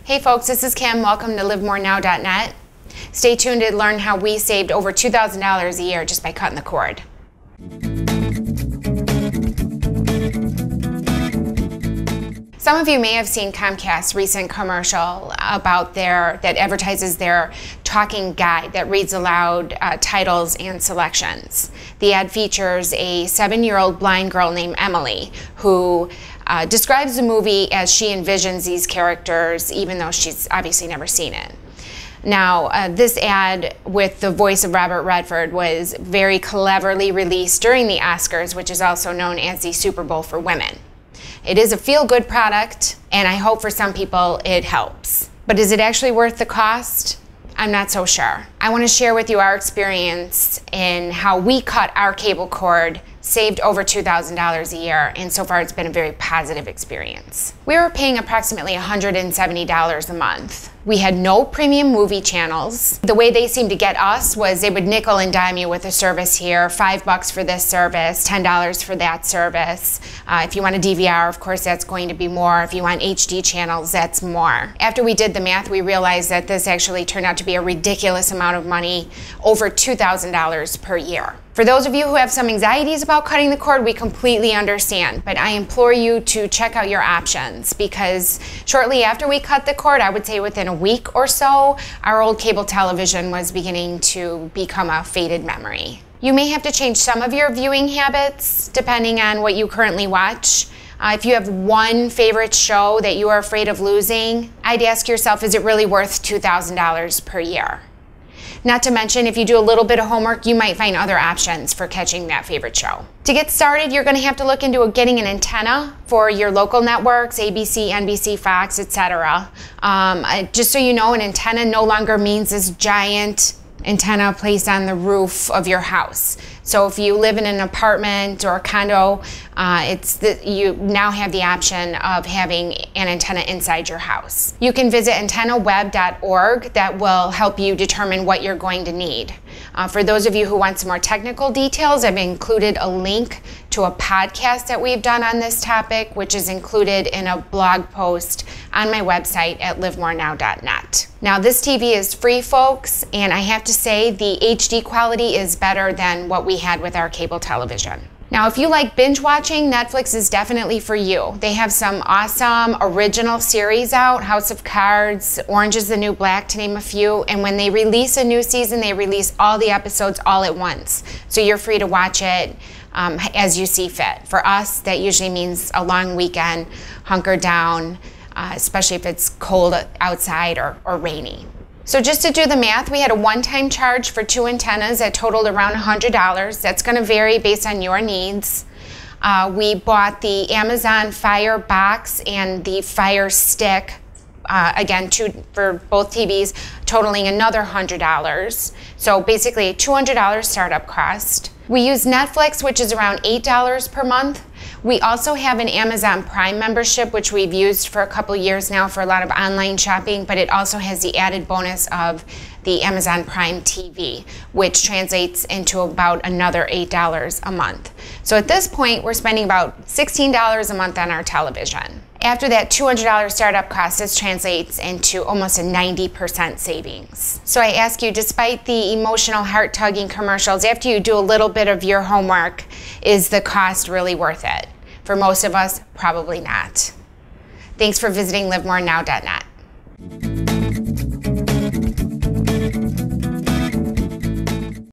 Hey folks, this is Kim. Welcome to livemorenow.net. Stay tuned to learn how we saved over $2,000 a year just by cutting the cord. Some of you may have seen Comcast's recent commercial about that advertises their talking guide that reads aloud titles and selections. The ad features a 7-year-old blind girl named Emily who describes the movie as she envisions these characters, even though she's obviously never seen it. Now, this ad with the voice of Robert Redford was very cleverly released during the Oscars, which is also known as the Super Bowl for women. It is a feel-good product, and I hope for some people it helps. But is it actually worth the cost? I'm not so sure. I want to share with you our experience in how we cut our cable cord, saved over $2,000 a year, and so far it's been a very positive experience. We were paying approximately $170 a month. We had no premium movie channels. The way they seemed to get us was they would nickel and dime you with a service here, $5 for this service, $10 for that service. If you want a DVR, of course, that's going to be more. If you want HD channels, that's more. After we did the math, we realized that this actually turned out to be a ridiculous amount of money, over $2,000 per year. For those of you who have some anxieties about cutting the cord, we completely understand, but I implore you to check out your options, because shortly after we cut the cord, I would say within a week or so, our old cable television was beginning to become a faded memory. You may have to change some of your viewing habits depending on what you currently watch. If you have one favorite show that you are afraid of losing, I'd ask yourself, is it really worth $2,000 per year? Not to mention, if you do a little bit of homework, you might find other options for catching that favorite show. To get started, you're going to have to look into getting an antenna for your local networks, ABC, NBC, Fox, etc. Just so you know, an antenna no longer means this giant antenna placed on the roof of your house. So if you live in an apartment or a condo, you now have the option of having an antenna inside your house. You can visit antennaweb.org. That will help you determine what you're going to need. For those of you who want some more technical details, I've included a link to a podcast that we've done on this topic, which is included in a blog post on my website at livemorenow.net. Now, this TV is free, folks, and I have to say the HD quality is better than what we had with our cable television. Now, if you like binge watching, Netflix is definitely for you. They have some awesome original series out, House of Cards, Orange is the New Black, to name a few. And when they release a new season, they release all the episodes all at once. So you're free to watch it as you see fit. For us, that usually means a long weekend, hunker down, especially if it's cold outside or rainy. So just to do the math, we had a one-time charge for 2 antennas that totaled around $100. That's going to vary based on your needs. We bought the Amazon Fire Box and the Fire Stick, again, 2 for both TVs, totaling another $100. So basically a $200 startup cost. We use Netflix, which is around $8 per month. We also have an Amazon Prime membership, which we've used for a couple years now for a lot of online shopping, but it also has the added bonus of the Amazon Prime TV, which translates into about another $8 a month. So at this point, we're spending about $16 a month on our television. After that $200 startup cost, this translates into almost a 90% savings. So I ask you, despite the emotional, heart-tugging commercials, after you do a little bit of your homework, is the cost really worth it? For most of us, probably not. Thanks for visiting livemorenow.net.